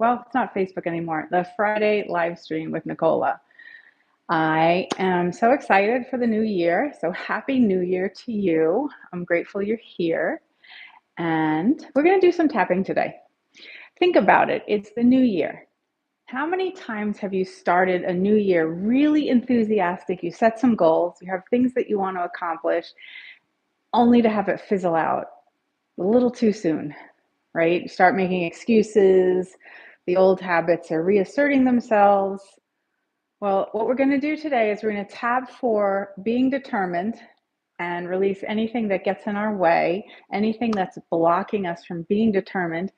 well, it's not Facebook anymore, the Friday live stream with Nicola. I am so excited for the new year. So happy new year to you. I'm grateful you're here. And we're going to do some tapping today. Think about it. It's the new year. How many times have you started a new year really enthusiastic? You set some goals, you have things that you want to accomplish, only to have it fizzle out a little too soon, right? You start making excuses, the old habits are reasserting themselves. Well, what we're going to do today is we're going to tab for being determined and release anything that gets in our way, anything that's blocking us from being determined.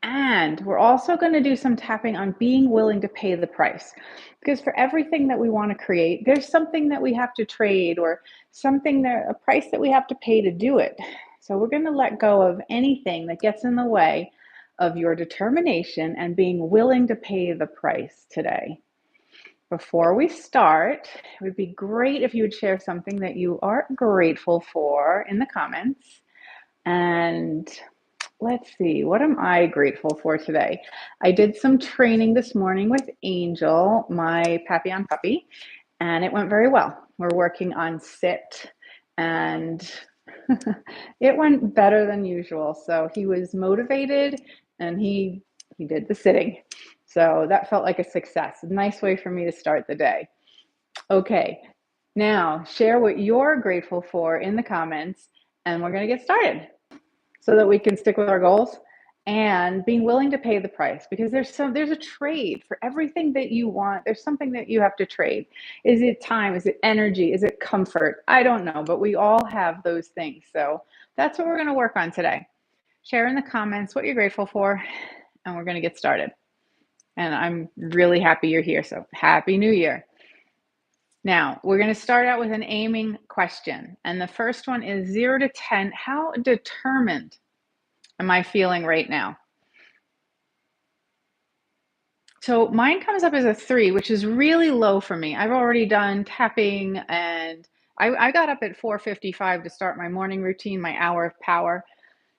And we're also going to do some tapping on being willing to pay the price. Because for everything that we want to create, there's something that we have to trade or a price that we have to pay to do it. So we're going to let go of anything that gets in the way of your determination and being willing to pay the price today. Before we start, it would be great if you would share something that you are grateful for in the comments. And let's see, what am I grateful for today? I did some training this morning with Angel, my Papillon puppy, and it went very well. We're working on sit, and it went better than usual. So he was motivated and he did the sitting. So that felt like a success. A nice way for me to start the day. Okay, now share what you're grateful for in the comments, and we're going to get started so that we can stick with our goals and being willing to pay the price, because there's a trade for everything that you want. There's something that you have to trade. Is it time? Is it energy? Is it comfort? I don't know, but we all have those things. So that's what we're going to work on today. Share in the comments what you're grateful for, and we're going to get started. And I'm really happy you're here. So happy New Year. Now, we're going to start out with an aiming question. And the first one is 0 to 10. How determined am I feeling right now? So mine comes up as a 3, which is really low for me. I've already done tapping, and I got up at 4:55 to start my morning routine, my hour of power.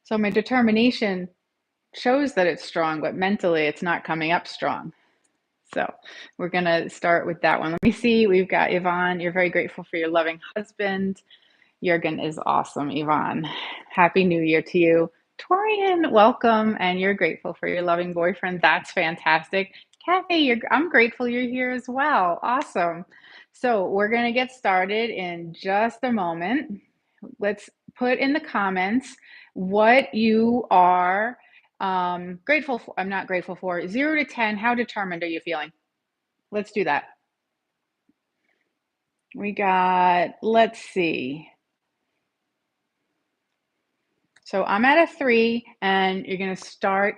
So my determination shows that it's strong, but mentally it's not coming up strong. So we're going to start with that one. Let me see. We've got Yvonne. You're very grateful for your loving husband. Jurgen is awesome, Yvonne. Happy New Year to you. Torian, welcome. And you're grateful for your loving boyfriend. That's fantastic. Kathy, I'm grateful you're here as well. Awesome. So we're going to get started in just a moment. Let's put in the comments what you are grateful for. I'm not grateful for. 0 to 10, how determined are you feeling? Let's do that. We got, let's see. So I'm at a 3, and you're going to start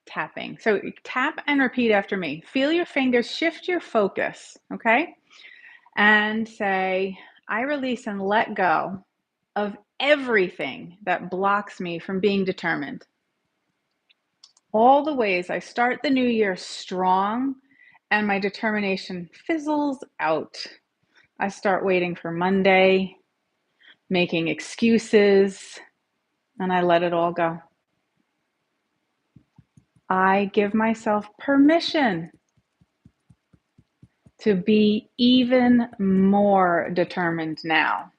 tapping. So tap and repeat after me. Feel your fingers, shift your focus, okay? And say, I release and let go of everything that blocks me from being determined. All the ways I start the new year strong and my determination fizzles out. I start waiting for Monday, making excuses, and I let it all go. I give myself permission to be even more determined now.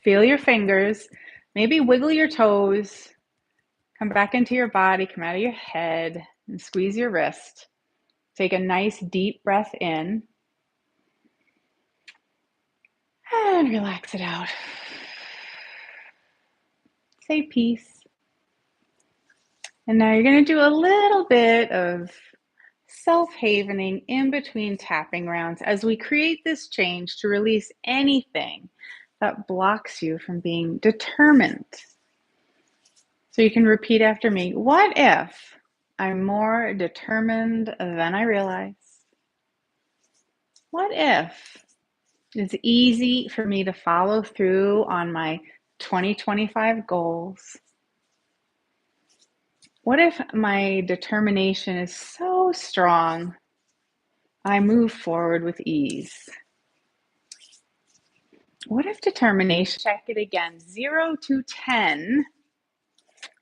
Feel your fingers, maybe wiggle your toes, come back into your body, come out of your head, and squeeze your wrist. Take a nice deep breath in and relax it out. Say peace. And now you're going to do a little bit of self-havening in between tapping rounds as we create this change to release anything that blocks you from being determined. So you can repeat after me. What if I'm more determined than I realize? What if it's easy for me to follow through on my 2025 goals? What if my determination is so strong, I move forward with ease? What if determination, check it again, 0 to 10,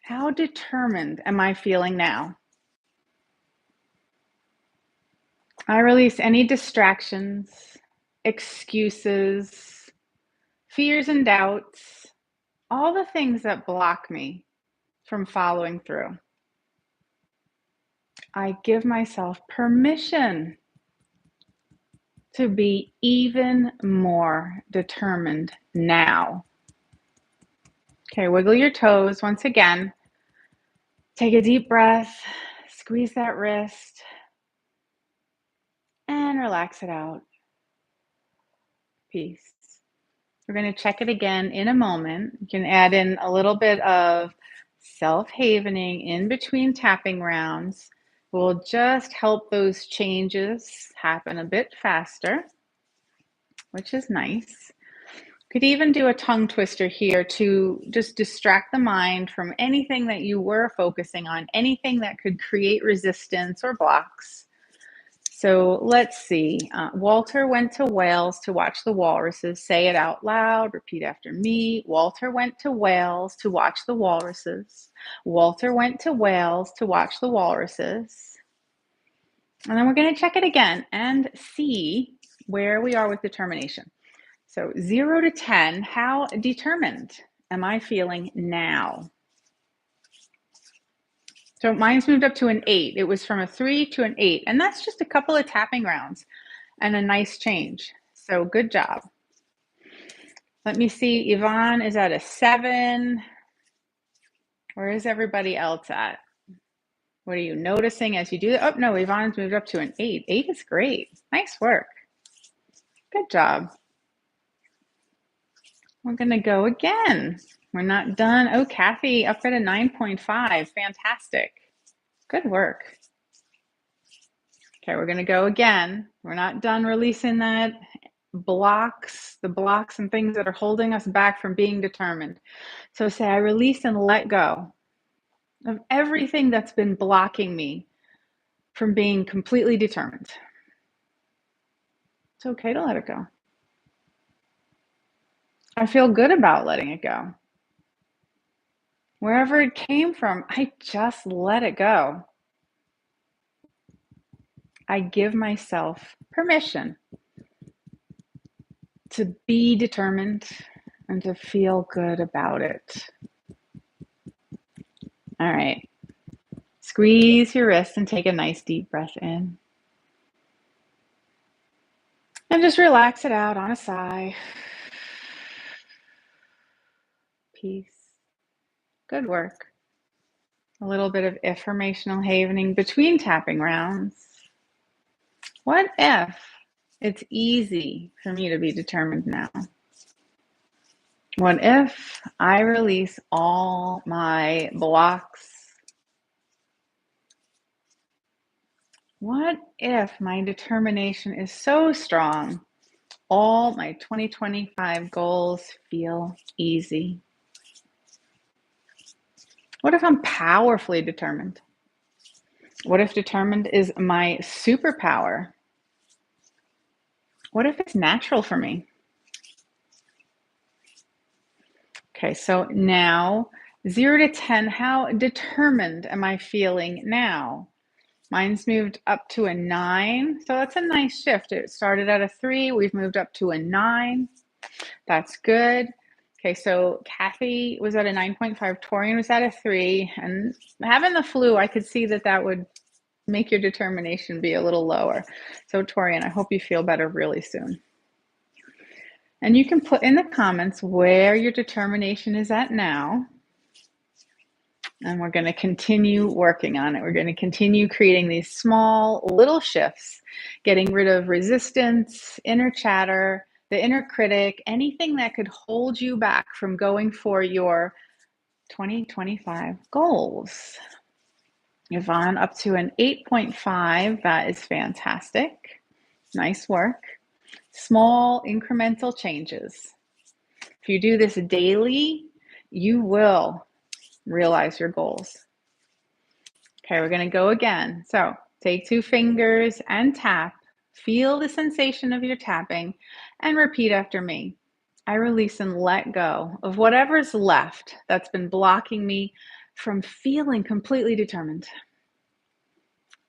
how determined am I feeling now? I release any distractions, excuses, fears and doubts, all the things that block me from following through. I give myself permission to be even more determined now. Okay, wiggle your toes once again. Take a deep breath, squeeze that wrist, and relax it out. Peace. We're going to check it again in a moment. You can add in a little bit of self-havening in between tapping rounds. Will just help those changes happen a bit faster, which is nice. Could even do a tongue twister here to just distract the mind from anything that you were focusing on, anything that could create resistance or blocks. So let's see. Walter went to Wales to watch the walruses. Say it out loud. Repeat after me. Walter went to Wales to watch the walruses. Walter went to Wales to watch the walruses. And then we're going to check it again and see where we are with determination. So 0 to 10, how determined am I feeling now? So mine's moved up to an 8. It was from a 3 to an 8. And that's just a couple of tapping rounds and a nice change. So good job. Let me see. Yvonne is at a 7. Where is everybody else at? What are you noticing as you do that? Oh, no, Yvonne's moved up to an 8. 8 is great. Nice work. Good job. We're going to go again. We're not done. Oh, Kathy up at a 9.5. Fantastic. Good work. Okay, we're going to go again. We're not done releasing the blocks and things that are holding us back from being determined. So say, I release and let go of everything that's been blocking me from being completely determined. It's okay to let it go. I feel good about letting it go. Wherever it came from, I just let it go. I give myself permission to be determined and to feel good about it. All right. Squeeze your wrist and take a nice deep breath in. And just relax it out on a sigh. Peace. Good work. A little bit of affirmational havening between tapping rounds. What if it's easy for me to be determined now? What if I release all my blocks? What if my determination is so strong, all my 2025 goals feel easy? What if I'm powerfully determined? What if determined is my superpower? What if it's natural for me? Okay, so now 0 to 10, how determined am I feeling now? Mine's moved up to a 9, so that's a nice shift. It started at a 3, we've moved up to a 9. That's good. Okay, so Kathy was at a 9.5, Torian was at a 3, and having the flu, I could see that would make your determination be a little lower. So Torian, I hope you feel better really soon. And you can put in the comments where your determination is at now. And we're going to continue working on it. We're going to continue creating these small little shifts, getting rid of resistance, inner chatter, the inner critic, anything that could hold you back from going for your 2025 goals. Yvonne up to an 8.5. That is fantastic. Nice work. Small incremental changes. If you do this daily, you will realize your goals. Okay, we're going to go again. So take 2 fingers and tap. Feel the sensation of your tapping and repeat after me. I release and let go of whatever's left that's been blocking me from feeling completely determined.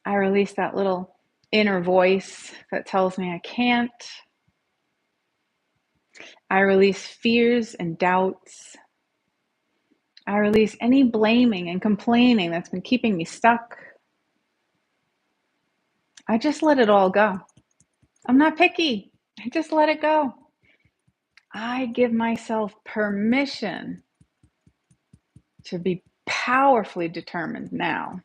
I release that little inner voice that tells me I can't. I release fears and doubts. I release any blaming and complaining that's been keeping me stuck. I just let it all go. I'm not picky. I just let it go. I give myself permission to be powerfully determined now.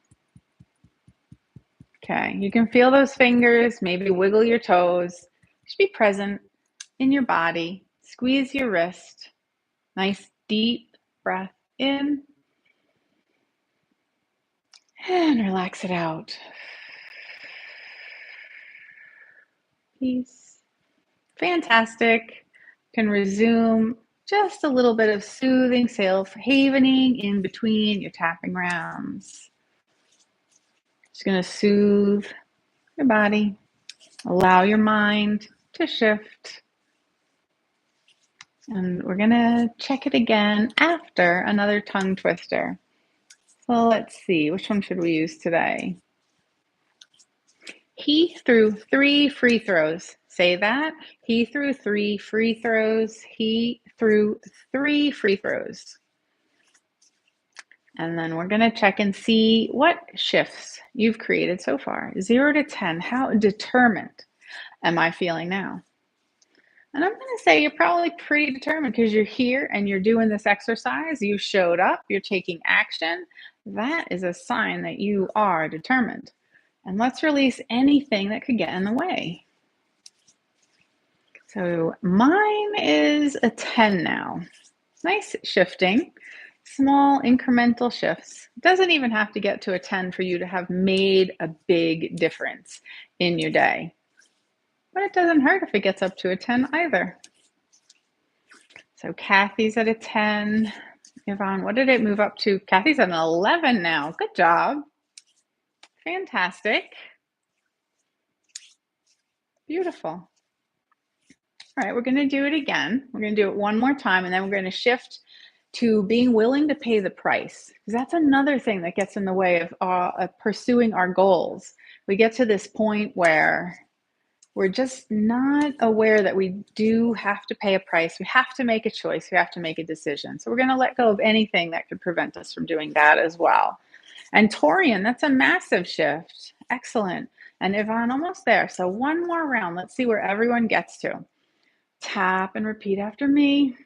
Okay, you can feel those fingers, maybe wiggle your toes. Just be present in your body. Squeeze your wrist. Nice deep breath in and relax it out. Peace. Fantastic. Can resume just a little bit of soothing self-havening in between your tapping rounds. Just going to soothe your body. Allow your mind to shift. And we're going to check it again after another tongue twister. So let's see, which one should we use today? He threw 3 free throws. Say that. He threw 3 free throws. He threw 3 free throws. And then we're going to check and see what shifts you've created so far. 0 to 10, how determined am I feeling now? And I'm going to say you're probably pretty determined because you're here and you're doing this exercise. You showed up, you're taking action. That is a sign that you are determined. And let's release anything that could get in the way. So mine is a 10 now. Nice shifting, small incremental shifts. It doesn't even have to get to a 10 for you to have made a big difference in your day. But it doesn't hurt if it gets up to a 10 either. So Kathy's at a 10. Yvonne, what did it move up to? Kathy's at an 11 now. Good job. Fantastic. Beautiful. All right, we're going to do it again. We're going to do it one more time, and then we're going to shift to being willing to pay the price. Because that's another thing that gets in the way of pursuing our goals. We get to this point where we're just not aware that we do have to pay a price. We have to make a choice. We have to make a decision. So we're going to let go of anything that could prevent us from doing that as well. And Torian, that's a massive shift. Excellent. And Yvonne, almost there. So one more round. Let's see where everyone gets to. Tap and repeat after me.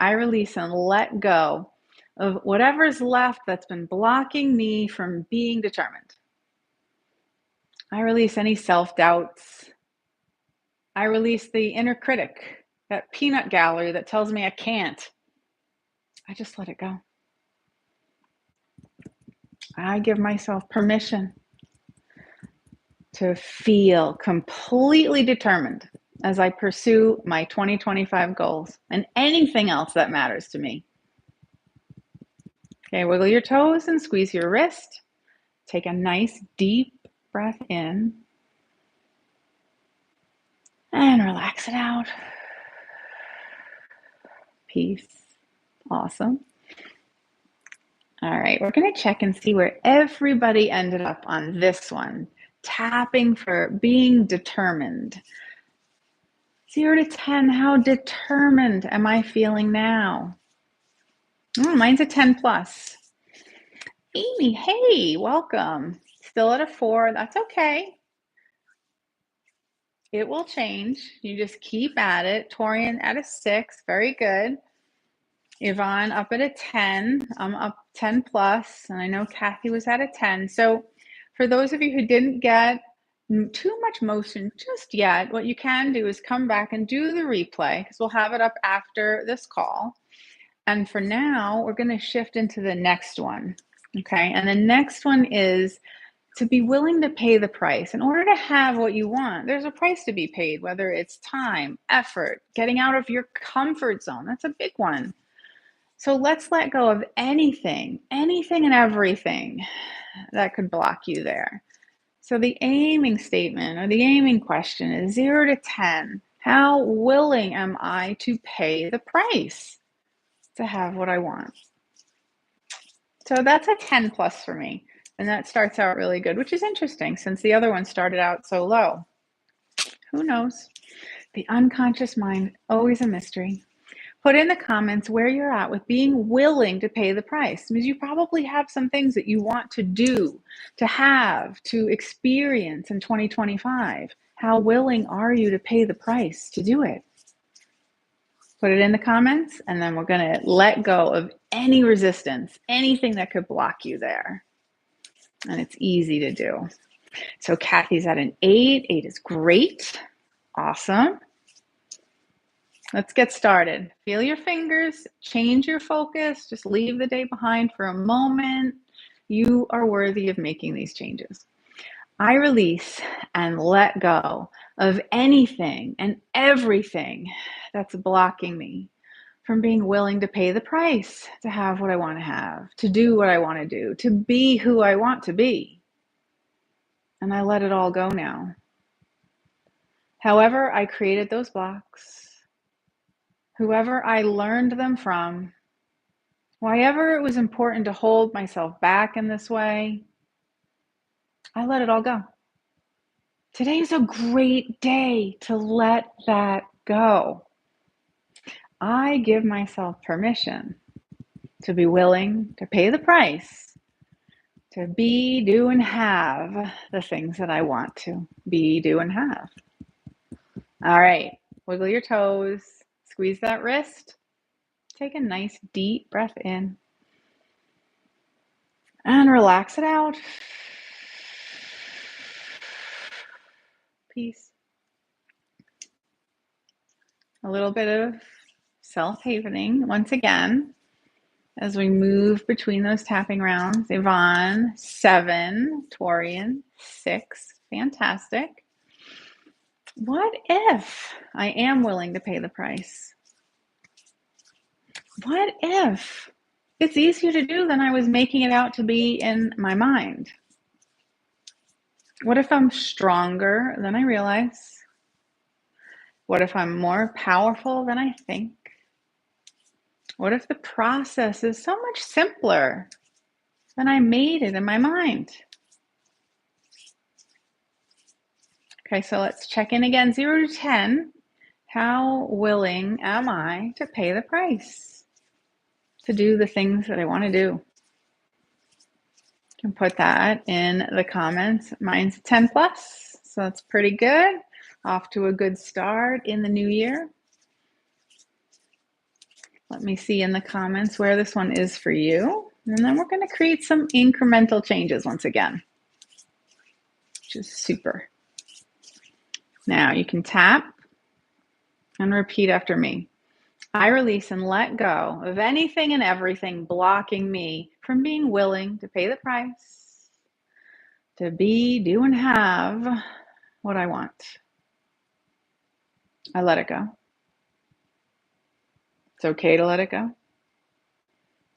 I release and let go of whatever's left that's been blocking me from being determined. I release any self-doubts. I release the inner critic, that peanut gallery that tells me I can't. I just let it go. I give myself permission to feel completely determined as I pursue my 2025 goals and anything else that matters to me. Okay, wiggle your toes and squeeze your wrist. Take a nice deep breath in and relax it out. Peace. Awesome. All right, we're going to check and see where everybody ended up on this one. Tapping for being determined. 0 to 10, how determined am I feeling now? Mine's a 10 plus. Amy, hey, welcome. Still at a 4, that's okay. It will change. You just keep at it. Torian at a 6, very good. Yvonne up at a 10. I'm up 10 plus, and I know Kathy was at a 10. So for those of you who didn't get too much motion just yet, what you can do is come back and do the replay because we'll have it up after this call. And for now, we're going to shift into the next one. Okay, and the next one is to be willing to pay the price. In order to have what you want, there's a price to be paid, whether it's time, effort, getting out of your comfort zone. That's a big one. So let's let go of anything and everything that could block you there. So the aiming statement or the aiming question is 0 to 10. How willing am I to pay the price to have what I want? So that's a 10 plus for me. And that starts out really good, which is interesting since the other one started out so low. Who knows? The unconscious mind, always a mystery. Put in the comments where you're at with being willing to pay the price. Because you probably have some things that you want to do, to have, to experience in 2025. How willing are you to pay the price to do it? Put it in the comments, and then we're going to let go of any resistance, anything that could block you there. And it's easy to do. So Kathy's at an 8. 8 is great. Awesome. Let's get started. Feel your fingers, change your focus, just leave the day behind for a moment. You are worthy of making these changes. I release and let go of anything and everything that's blocking me from being willing to pay the price to have what I want to have, to do what I want to do, to be who I want to be. And I let it all go now. However I created those blocks, whoever I learned them from, whyever it was important to hold myself back in this way, I let it all go. Today is a great day to let that go. I give myself permission to be willing to pay the price, to be, do, and have the things that I want to be, do, and have. All right, wiggle your toes, squeeze that wrist. Take a nice deep breath in and relax it out. Peace. A little bit of self-havening once again as we move between those tapping rounds. Yvonne, 7. Torian, 6. Fantastic. What if I am willing to pay the price? What if it's easier to do than I was making it out to be in my mind? What if I'm stronger than I realize? What if I'm more powerful than I think? What if the process is so much simpler than I made it in my mind? Okay, so let's check in again, 0 to 10. How willing am I to pay the price to do the things that I want to do? You can put that in the comments. Mine's 10 plus, so that's pretty good. Off to a good start in the new year. Let me see in the comments where this one is for you. And then we're going to create some incremental changes once again, which is super. Now you can tap and repeat after me. I release and let go of anything and everything blocking me from being willing to pay the price, to be, do, and have what I want. I let it go. It's okay to let it go.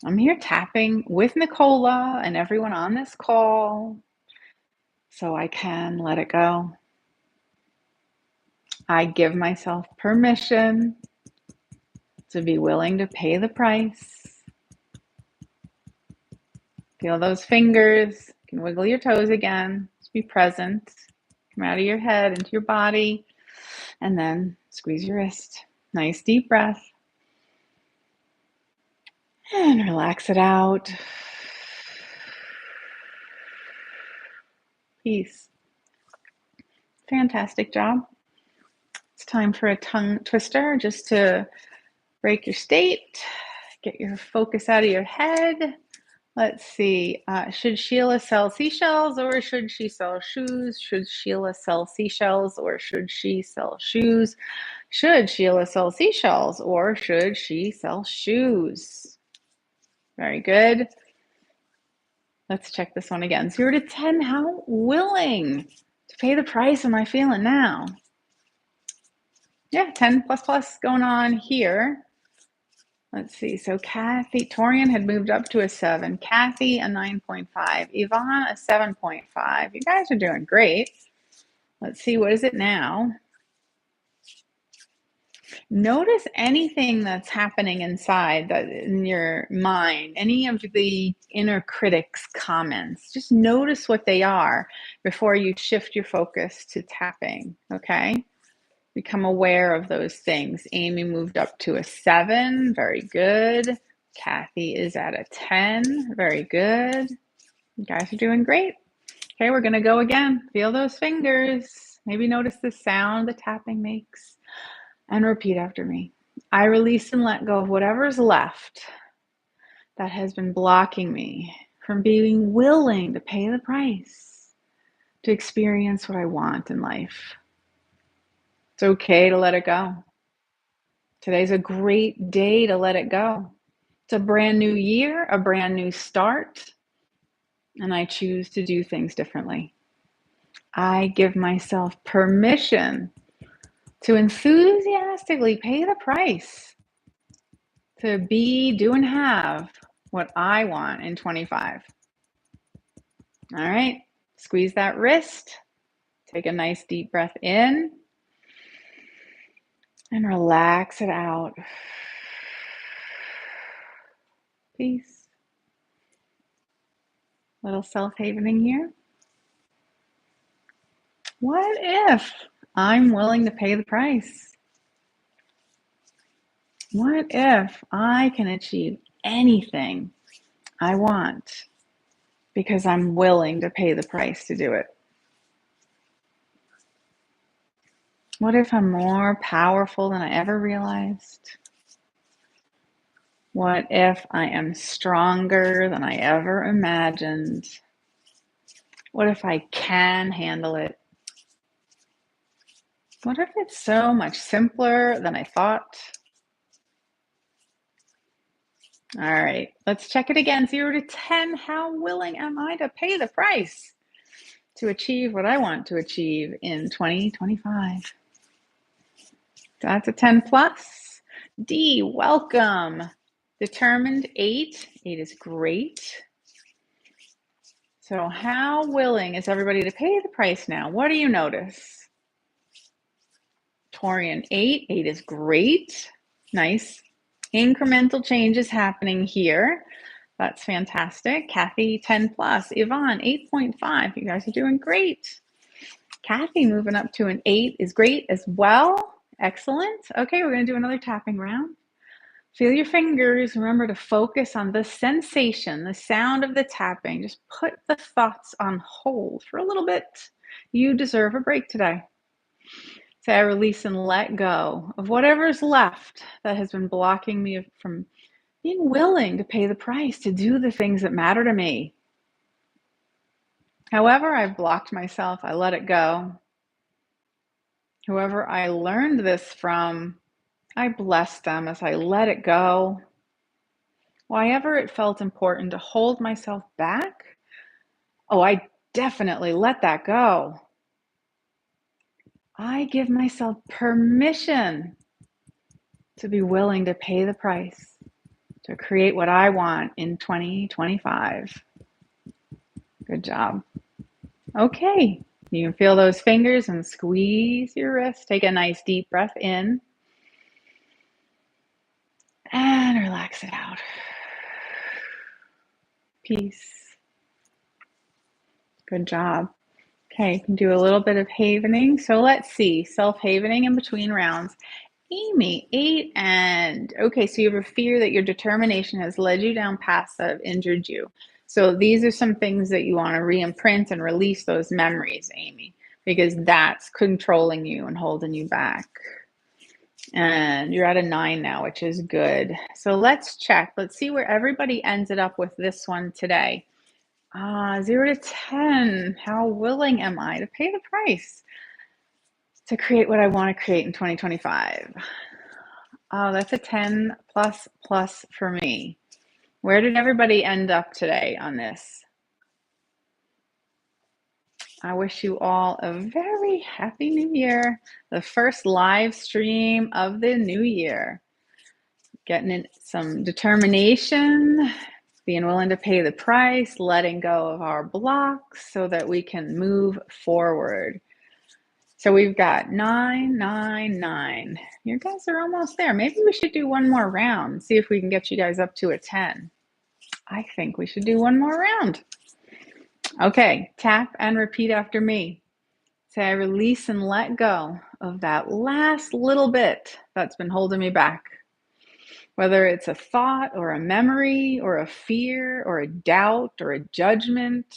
I'm here tapping with Nicola and everyone on this call so I can let it go. I give myself permission to be willing to pay the price. Feel those fingers. You can wiggle your toes again. Just be present. Come out of your head into your body. And then squeeze your wrist. Nice deep breath. And relax it out. Peace. Fantastic job. It's time for a tongue twister just to break your state. Get your focus out of your head. Let's see. Should Sheila sell seashells or should she sell shoes? Should Sheila sell seashells or should she sell shoes? Should Sheila sell seashells or should she sell shoes? Very good. Let's check this one again. 0 to 10. How willing to pay the price am I feeling now? Yeah, 10 plus plus going on here. Let's see. So Kathy, Torian had moved up to a 7. Kathy, a 9.5. Yvonne, a 7.5. You guys are doing great. Let's see. What is it now? Notice anything that's happening inside that in your mind, any of the inner critic's comments. Just notice what they are before you shift your focus to tapping, okay? Become aware of those things. Amy moved up to a 7, very good. Kathy is at a 10, very good. You guys are doing great. Okay, we're gonna go again. Feel those fingers. Maybe notice the sound the tapping makes. And repeat after me. I release and let go of whatever's left that has been blocking me from being willing to pay the price to experience what I want in life. It's okay to let it go. Today's a great day to let it go. It's a brand new year, a brand new start, and I choose to do things differently. I give myself permission to enthusiastically pay the price to be, do, and have what I want in 25. All right, squeeze that wrist. Take a nice deep breath in and relax it out. Peace. Little self-havening here. What if I'm willing to pay the price? What if I can achieve anything I want because I'm willing to pay the price to do it? What if I'm more powerful than I ever realized? What if I am stronger than I ever imagined? What if I can handle it? What if it's so much simpler than I thought? All right, let's check it again. 0 to 10. How willing am I to pay the price to achieve what I want to achieve in 2025? That's a 10 plus. D, welcome. Determined, 8. 8 is great. So how willing is everybody to pay the price now? What do you notice? Torian, 8. 8 is great. Nice. Incremental change is happening here. That's fantastic. Kathy, 10 plus. Yvonne, 8.5. You guys are doing great. Kathy moving up to an 8 is great as well. Excellent. Okay, we're going to do another tapping round. Feel your fingers. Remember to focus on the sensation, the sound of the tapping. Just put the thoughts on hold for a little bit. You deserve a break today. Say, I release and let go of whatever's left that has been blocking me from being willing to pay the price to do the things that matter to me. However, I've blocked myself, I let it go. Whoever I learned this from, I bless them as I let it go. Why ever it felt important to hold myself back, oh, I definitely let that go. I give myself permission to be willing to pay the price to create what I want in 2025. Good job. Okay, you can feel those fingers and squeeze your wrist. Take a nice deep breath in and relax it out. Peace. Good job. Okay, you can do a little bit of havening. So let's see, self-havening in between rounds. Amy, 8 and, okay, so you have a fear that your determination has led you down paths that have injured you. So these are some things that you want to re-imprint and release those memories, Amy, because that's controlling you and holding you back. And you're at a 9 now, which is good. So let's check. Let's see where everybody ended up with this one today. 0 to 10. How willing am I to pay the price to create what I want to create in 2025? Oh, that's a 10 plus plus for me. Where did everybody end up today on this? I wish you all a very happy new year. The first live stream of the new year. Getting in some determination, being willing to pay the price, letting go of our blocks so that we can move forward. So we've got 9, 9, 9. You guys are almost there. Maybe we should do one more round, see if we can get you guys up to a 10. I think we should do one more round. Okay, tap and repeat after me. Say, I release and let go of that last little bit that's been holding me back. Whether it's a thought or a memory or a fear or a doubt or a judgment,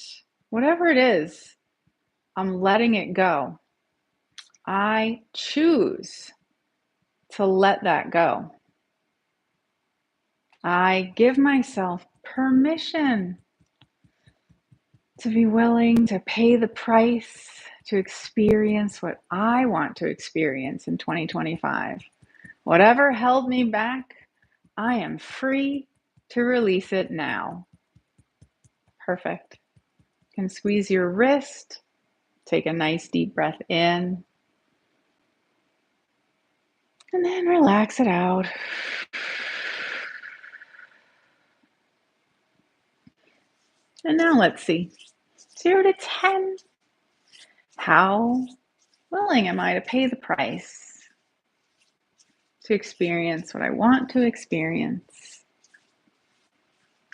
whatever it is, I'm letting it go. I choose to let that go. I give myself permission to be willing to pay the price to experience what I want to experience in 2025. Whatever held me back, I am free to release it now. Perfect. You can squeeze your wrist, take a nice deep breath in, and then relax it out. And now let's see, 0 to 10. How willing am I to pay the price to experience what I want to experience?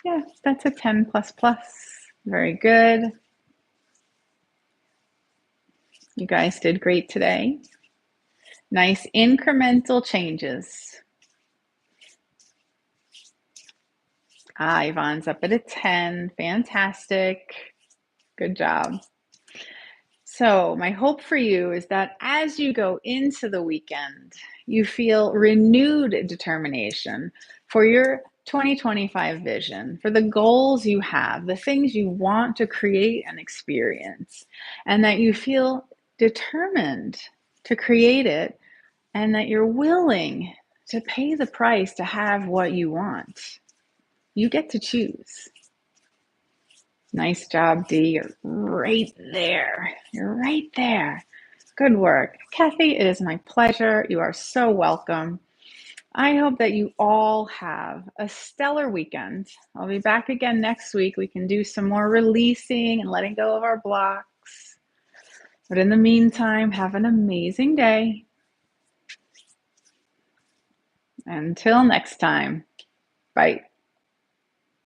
Yeah, that's a 10 plus plus. Very good. You guys did great today. Nice incremental changes. Yvonne's up at a 10. Fantastic. Good job. So my hope for you is that as you go into the weekend, you feel renewed determination for your 2025 vision, for the goals you have, the things you want to create and experience, and that you feel determined to create it, and that you're willing to pay the price to have what you want. You get to choose. Nice job, Dee. You're right there. You're right there. Good work. Kathy, it is my pleasure. You are so welcome. I hope that you all have a stellar weekend. I'll be back again next week. We can do some more releasing and letting go of our blocks. But in the meantime, have an amazing day. Until next time, bye.